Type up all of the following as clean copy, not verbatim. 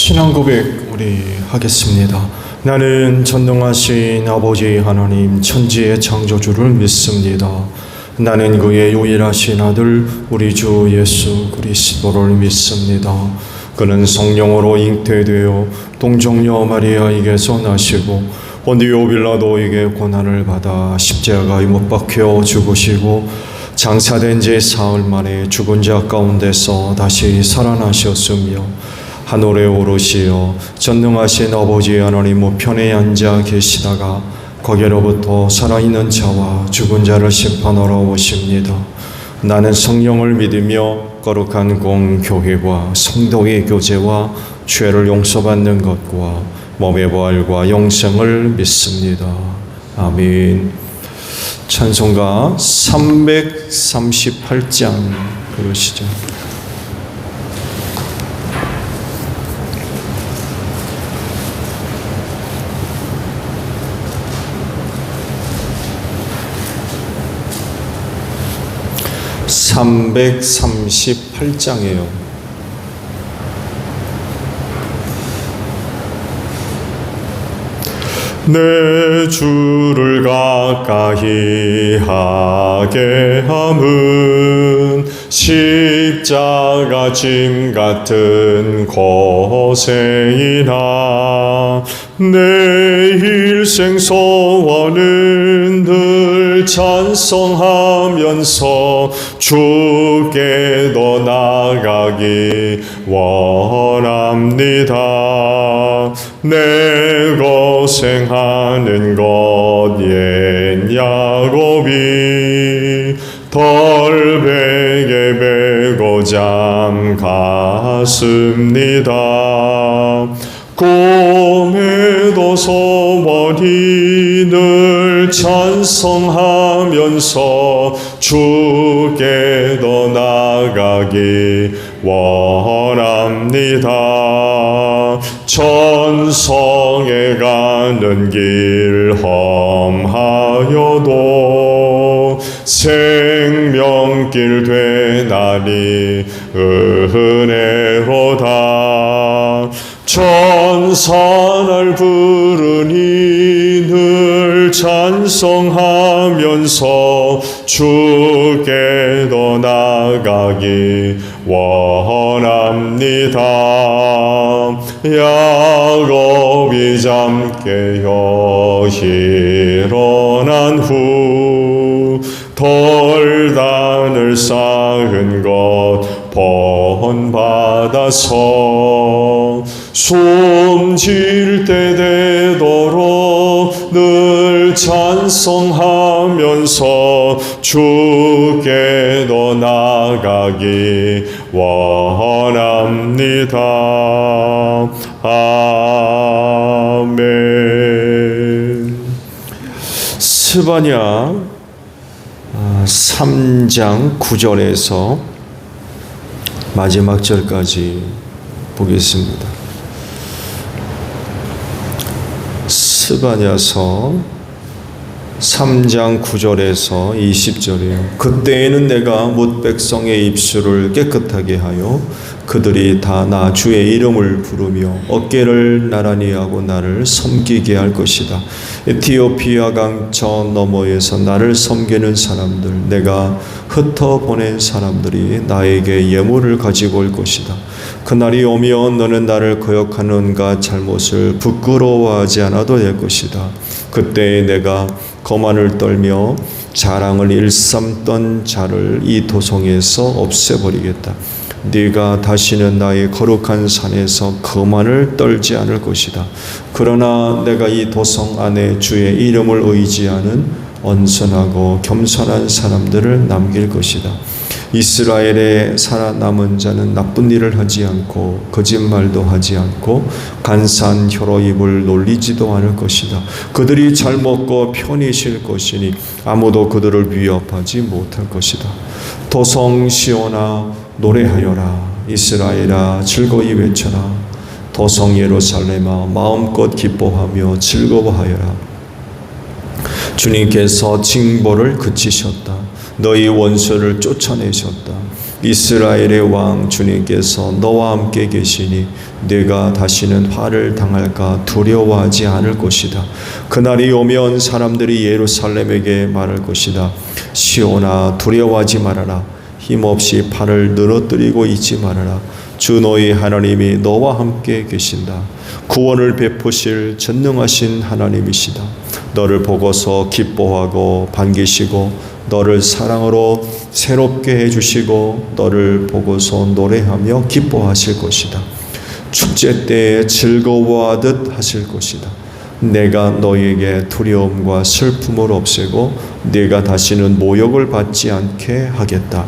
신앙 고백 우리 하겠습니다. 나는 전능하신 아버지 하나님 천지의 창조주를 믿습니다. 나는 그의 유일하신 아들 우리 주 예수 그리스도를 믿습니다. 그는 성령으로 잉태되어 동정녀 마리아에게서 나시고 본디오 빌라도에게 고난을 받아 십자가에 못 박혀 죽으시고 장사된 지 사흘 만에 죽은 자 가운데서 다시 살아나셨으며 하늘에 오르시어 전능하신 아버지 하나님 우편에 앉아 계시다가 거기로부터 살아있는 자와 죽은 자를 심판하러 오십니다. 나는 성령을 믿으며 거룩한 공교회와 성도의 교제와 죄를 용서받는 것과 몸의 부활과 영생을 믿습니다. 아멘. 찬송가 338장 부르시죠. (338장이에요) 내 주를 가까이 하게 함은 십자가 짐 같은 고생이나 내 일생 소원은 늘 찬송하면서 주께도 나가기 원합니다. 내 고생하는 것 옛 야곱이 덜베게 베고 잠갔습니다. 꿈에도 소원이 늘 찬송하면서 주께도 나가기 원합니다. 천성에 가는 길 험하여도 생명길 되나니 은혜로다. 천사날 부르니 늘 찬송하면서 주께도 나가기 원합니다. 야곱이 잠 깨어 일어난 후 돌단을 쌓은 것 본받아서 숨질 때 되도록 늘 찬송하면서 주께도 나가기 원합니다. 아멘. 스바냐 3장 9절에서 마지막 절까지 보겠습니다. 스바냐서 3장 9절에서 20절이에요. 그때에는 내가 뭇 백성의 입술을 깨끗하게 하여 그들이 다 나 주의 이름을 부르며 어깨를 나란히 하고 나를 섬기게 할 것이다. 에티오피아 강 저 너머에서 나를 섬기는 사람들, 내가 흩어보낸 사람들이 나에게 예물을 가지고 올 것이다. 그날이 오면 너는 나를 거역하는 온갖 잘못을 부끄러워하지 않아도 될 것이다. 그때 내가 거만을 떨며 자랑을 일삼던 자를 이 도성에서 없애버리겠다. 네가 다시는 나의 거룩한 산에서 거만을 떨지 않을 것이다. 그러나 내가 이 도성 안에 주의 이름을 의지하는 언선하고 겸손한 사람들을 남길 것이다. 이스라엘에 살아남은 자는 나쁜 일을 하지 않고 거짓말도 하지 않고 간사한 혀로 입을 놀리지도 않을 것이다. 그들이 잘 먹고 편히 쉴 것이니 아무도 그들을 위협하지 못할 것이다. 도성 시온아 노래하여라. 이스라엘아 즐거이 외쳐라. 도성 예루살렘아 마음껏 기뻐하며 즐거워하여라. 주님께서 징벌을 그치셨다. 너희 원수를 쫓아내셨다. 이스라엘의 왕 주님께서 너와 함께 계시니 네가 다시는 화를 당할까 두려워하지 않을 것이다. 그날이 오면 사람들이 예루살렘에게 말할 것이다. 시온아 두려워하지 말아라. 힘없이 팔을 늘어뜨리고 있지 말아라. 주 너희 하나님이 너와 함께 계신다. 구원을 베푸실 전능하신 하나님이시다. 너를 보고서 기뻐하고 반기시고 너를 사랑으로 새롭게 해주시고 너를 보고서 노래하며 기뻐하실 것이다. 축제 때에 즐거워하듯 하실 것이다. 내가 너에게 두려움과 슬픔을 없애고 네가 다시는 모욕을 받지 않게 하겠다.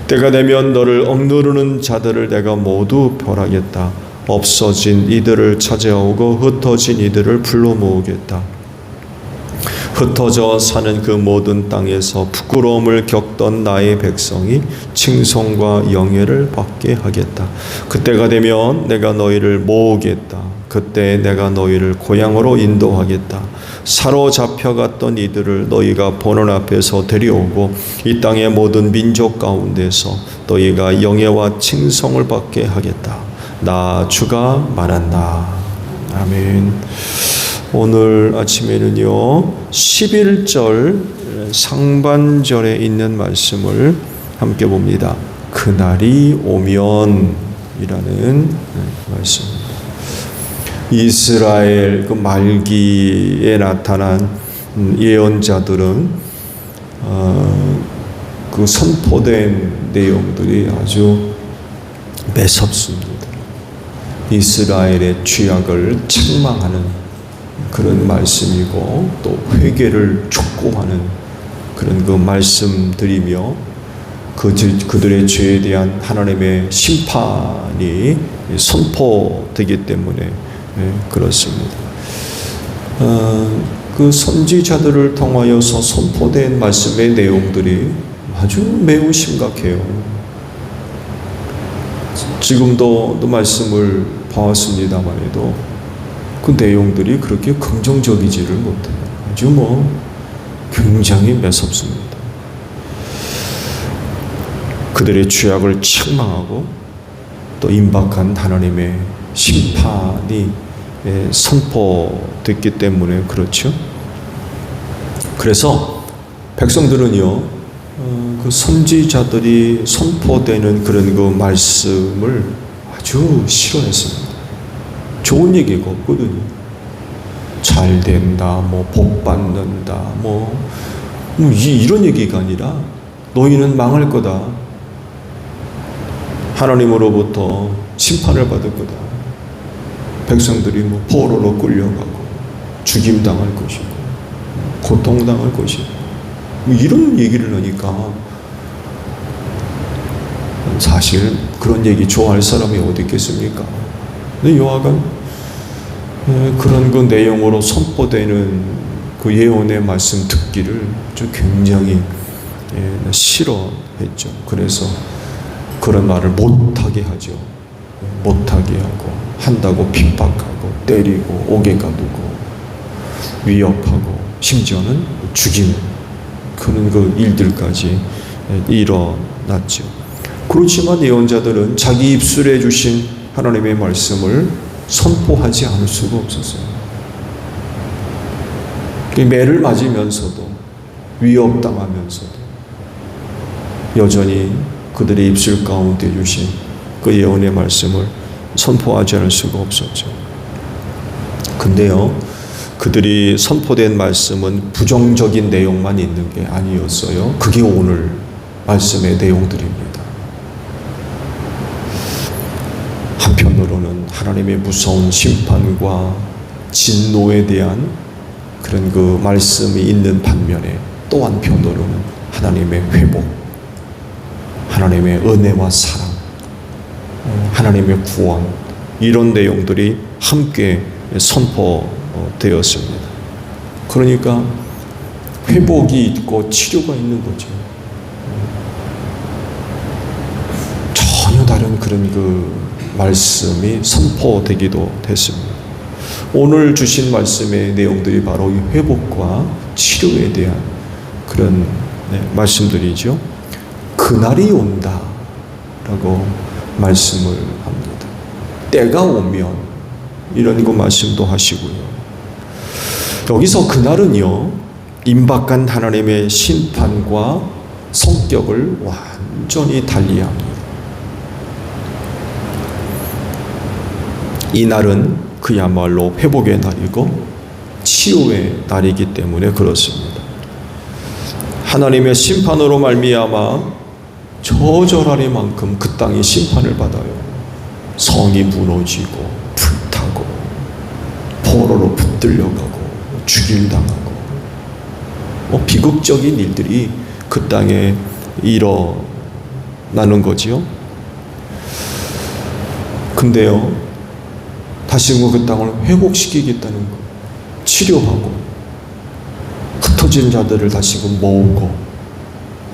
때가 되면 너를 억누르는 자들을 내가 모두 벌하겠다. 없어진 이들을 찾아오고 흩어진 이들을 불러 모으겠다. 흩어져 사는 그 모든 땅에서 부끄러움을 겪던 나의 백성이 칭송과 영예를 받게 하겠다. 그때가 되면 내가 너희를 모으겠다. 그때 내가 너희를 고향으로 인도하겠다. 사로잡혀갔던 이들을 너희가 보는 앞에서 데려오고 이 땅의 모든 민족 가운데서 너희가 영예와 칭송을 받게 하겠다. 나 주가 말한다. 아멘. 오늘 아침에는요 11절 상반절에 있는 말씀을 함께 봅니다. 그날이 오면 이라는 말씀입니다. 이스라엘 그 말기에 나타난 예언자들은 그 선포된 내용들이 아주 매섭습니다. 이스라엘의 죄악을 책망하는 그런 말씀이고 또 회개를 촉구하는 그런 그 말씀들이며 그들의 죄에 대한 하나님의 심판이 선포되기 때문에 그렇습니다. 그 선지자들을 통하여서 선포된 말씀의 내용들이 아주 매우 심각해요. 지금도 그 말씀을 봐왔습니다만 해도 그 내용들이 그렇게 긍정적이지를 못해요. 아주 굉장히 매섭습니다. 그들의 죄악을 책망하고 또 임박한 하나님의 심판이 선포됐기 때문에 그렇죠. 그래서 백성들은요 그 선지자들이 선포되는 그런 그 말씀을 아주 싫어했습니다. 좋은 얘기가 없거든요. 잘 된다, 복 받는다, 이런 얘기가 아니라 너희는 망할 거다. 하나님으로부터 심판을 받을 거다. 백성들이 포로로 끌려가고 죽임당할 것이고 고통당할 것이고 이런 얘기를 하니까 사실 그런 얘기 좋아할 사람이 어디 있겠습니까? 근데 여하간 그런 그 내용으로 선포되는 그 예언의 말씀 듣기를 굉장히 싫어했죠. 그래서 그런 말을 못하게 하죠. 못하게 하고, 한다고 핍박하고, 때리고, 옥에 가두고, 위협하고, 심지어는 죽이는 그런 그 일들까지 일어났죠. 그렇지만 예언자들은 자기 입술에 주신 하나님의 말씀을 선포하지 않을 수가 없었어요. 매를 맞으면서도, 위협당하면서도 여전히 그들의 입술 가운데 주신 그 예언의 말씀을 선포하지 않을 수가 없었죠. 근데요, 그들이 선포된 말씀은 부정적인 내용만 있는 게 아니었어요. 그게 오늘 말씀의 내용들입니다. 한편으로는 하나님의 무서운 심판과 진노에 대한 그런 그 말씀이 있는 반면에 또 한편으로는 하나님의 회복, 하나님의 은혜와 사랑, 하나님의 구원, 이런 내용들이 함께 선포되었습니다. 그러니까 회복이 있고 치료가 있는 거죠. 전혀 다른 그런 그 말씀이 선포되기도 했습니다. 오늘 주신 말씀의 내용들이 바로 이 회복과 치료에 대한 그런 말씀들이죠. 그날이 온다라고 말씀을 합니다. 때가 오면 이런 거 말씀도 하시고요. 여기서 그날은요, 임박한 하나님의 심판과 성격을 완전히 달리합니다. 이 날은 그야말로 회복의 날이고 치유의 날이기 때문에 그렇습니다. 하나님의 심판으로 말미암아 저절하리만큼 그 땅이 심판을 받아요. 성이 무너지고 불타고 포로로 붙들려가고 죽임당하고 비극적인 일들이 그 땅에 일어나는 거지요. 근데요, 다시 그 땅을 회복시키겠다는 거, 치료하고 흩어진 자들을 다시금 모으고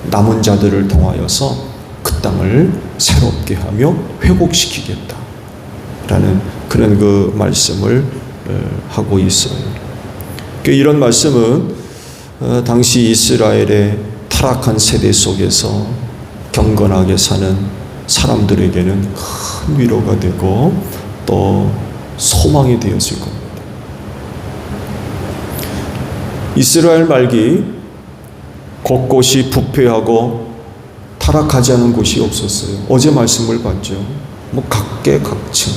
남은 자들을 통하여서 그 땅을 새롭게 하며 회복시키겠다라는 그런 그 말씀을 하고 있어요. 이런 말씀은 당시 이스라엘의 타락한 세대 속에서 경건하게 사는 사람들에게는 큰 위로가 되고 또 소망이 되었을 겁니다. 이스라엘 말기 곳곳이 부패하고 타락하지 않은 곳이 없었어요. 어제 말씀을 봤죠. 각계각층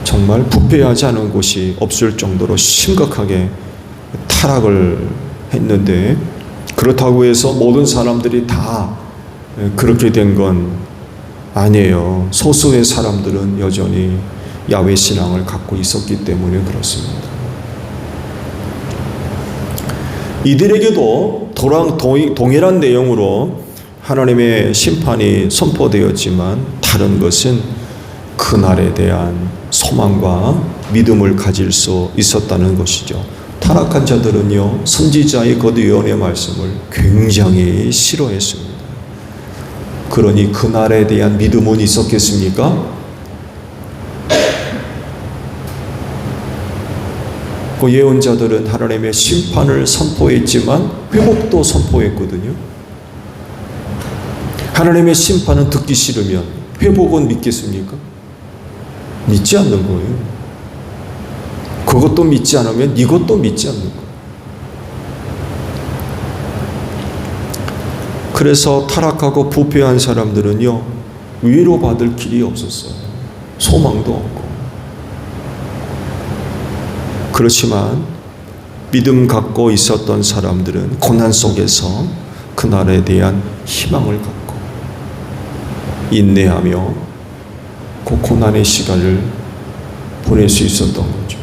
정말 부패하지 않은 곳이 없을 정도로 심각하게 타락을 했는데, 그렇다고 해서 모든 사람들이 다 그렇게 된 건 아니에요. 소수의 사람들은 여전히 야훼 신앙을 갖고 있었기 때문에 그렇습니다. 이들에게도 동일한 내용으로 하나님의 심판이 선포되었지만 다른 것은 그날에 대한 소망과 믿음을 가질 수 있었다는 것이죠. 타락한 자들은요, 선지자의 그 예언의 말씀을 굉장히 싫어했습니다. 그러니 그날에 대한 믿음은 있었겠습니까? 그 예언자들은 하나님의 심판을 선포했지만 회복도 선포했거든요. 하나님의 심판은 듣기 싫으면 회복은 믿겠습니까? 믿지 않는 거예요. 그것도 믿지 않으면 이것도 믿지 않는 거예요. 그래서 타락하고 부패한 사람들은요, 위로받을 길이 없었어요. 소망도 없고. 그렇지만 믿음 갖고 있었던 사람들은 고난 속에서 그날에 대한 희망을 갖고 인내하며 그 고난의 시간을 보낼 수 있었던 거죠.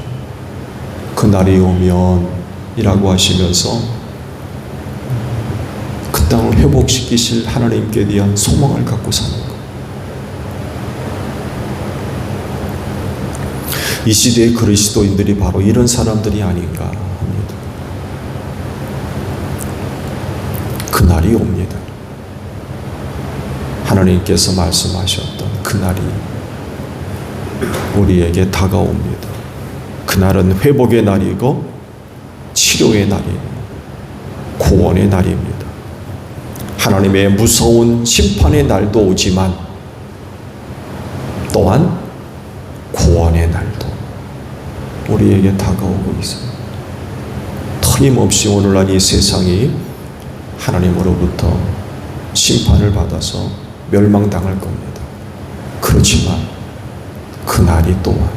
그날이 오면 이라고 하시면서 그 땅을 회복시키실 하나님께 대한 소망을 갖고 사는 것. 이 시대의 그리스도인들이 바로 이런 사람들이 아닌가 합니다. 그날이 옵니다. 하나님께서 말씀하셨던 그날이 우리에게 다가옵니다. 그날은 회복의 날이고 치료의 날이고 구원의 날입니다. 하나님의 무서운 심판의 날도 오지만 또한 구원의 날도 우리에게 다가오고 있습니다. 틀림없이 오늘날 이 세상이 하나님으로부터 심판을 받아서 멸망당할 겁니다. 그렇지만 그 날이 또한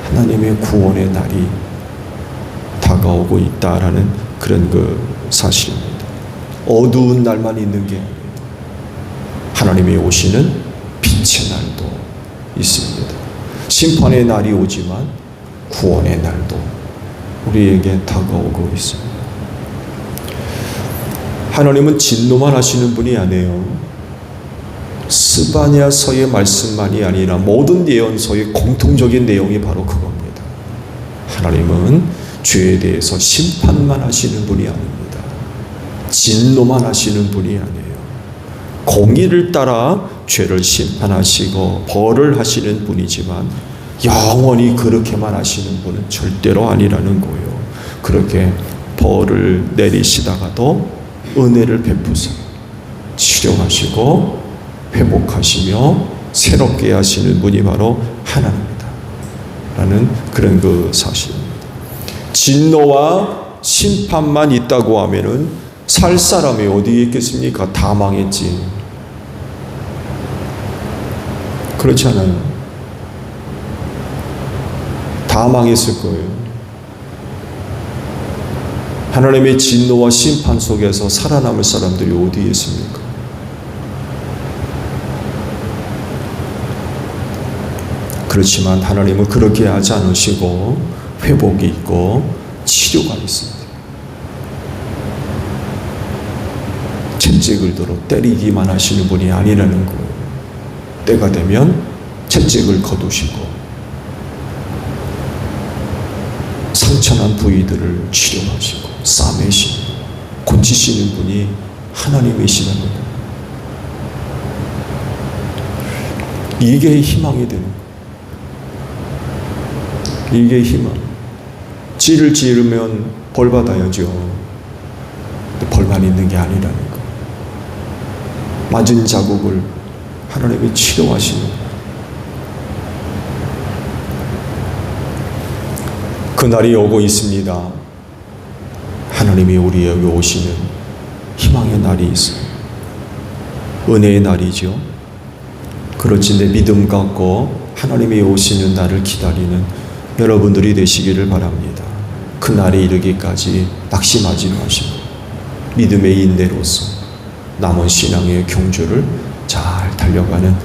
하나님의 구원의 날이 다가오고 있다라는 그런 그 사실입니다. 어두운 날만 있는 게 아니에요. 하나님이 오시는 빛의 날도 있습니다. 심판의 날이 오지만 구원의 날도 우리에게 다가오고 있습니다. 하나님은 진노만 하시는 분이 아니에요. 스바냐서의 말씀만이 아니라 모든 예언서의 공통적인 내용이 바로 그겁니다. 하나님은 죄에 대해서 심판만 하시는 분이 아닙니다. 진노만 하시는 분이 아니에요. 공의를 따라 죄를 심판하시고 벌을 하시는 분이지만 영원히 그렇게만 하시는 분은 절대로 아니라는 거예요. 그렇게 벌을 내리시다가도 은혜를 베푸사 치료하시고 회복하시며 새롭게 하시는 분이 바로 하나님이다 라는 그런 그 사실입니다. 진노와 심판만 있다고 하면은 살 사람이 어디에 있겠습니까? 다 망했지. 그렇지 않아요? 다 망했을 거예요. 하나님의 진노와 심판 속에서 살아남을 사람들이 어디에 있습니까? 그렇지만 하나님은 그렇게 하지 않으시고 회복이 있고 치료가 있습니다. 채찍을 들어 때리기만 하시는 분이 아니라는 거예요. 때가 되면 채찍을 거두시고 상처난 부위들을 치료하시고 싸매시고 고치시는 분이 하나님이시라는 거예요. 이게 희망이 되는 거예요. 이게 희망. 죄를 지으면 벌 받아야죠. 벌만 있는 게 아니라는 거. 맞은 자국을 하나님이 치료하시는 거예요. 그날이 오고 있습니다. 하나님이 우리에게 오시는 희망의 날이 있어요. 은혜의 날이죠. 그렇지 내 믿음 갖고 하나님이 오시는 날을 기다리는 여러분들이 되시기를 바랍니다. 그 날이 이르기까지 낙심하지 마시고 믿음의 인내로서 남은 신앙의 경주를 잘 달려가는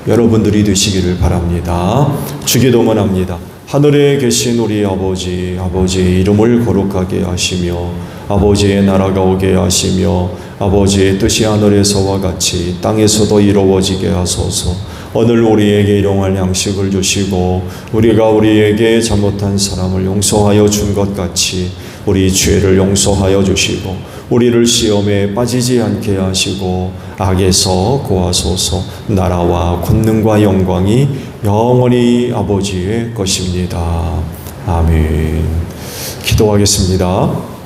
여러분들이 되시기를 바랍니다. 주기도문 합니다. 하늘에 계신 우리 아버지, 아버지의 이름을 거룩하게 하시며 아버지의 나라가 오게 하시며 아버지의 뜻이 하늘에서와 같이 땅에서도 이루어지게 하소서. 오늘 우리에게 일용할 양식을 주시고 우리가 우리에게 잘못한 사람을 용서하여 준 것 같이 우리 죄를 용서하여 주시고 우리를 시험에 빠지지 않게 하시고 악에서 구하소서. 나라와 권능과 영광이 영원히 아버지의 것입니다. 아멘. 기도하겠습니다.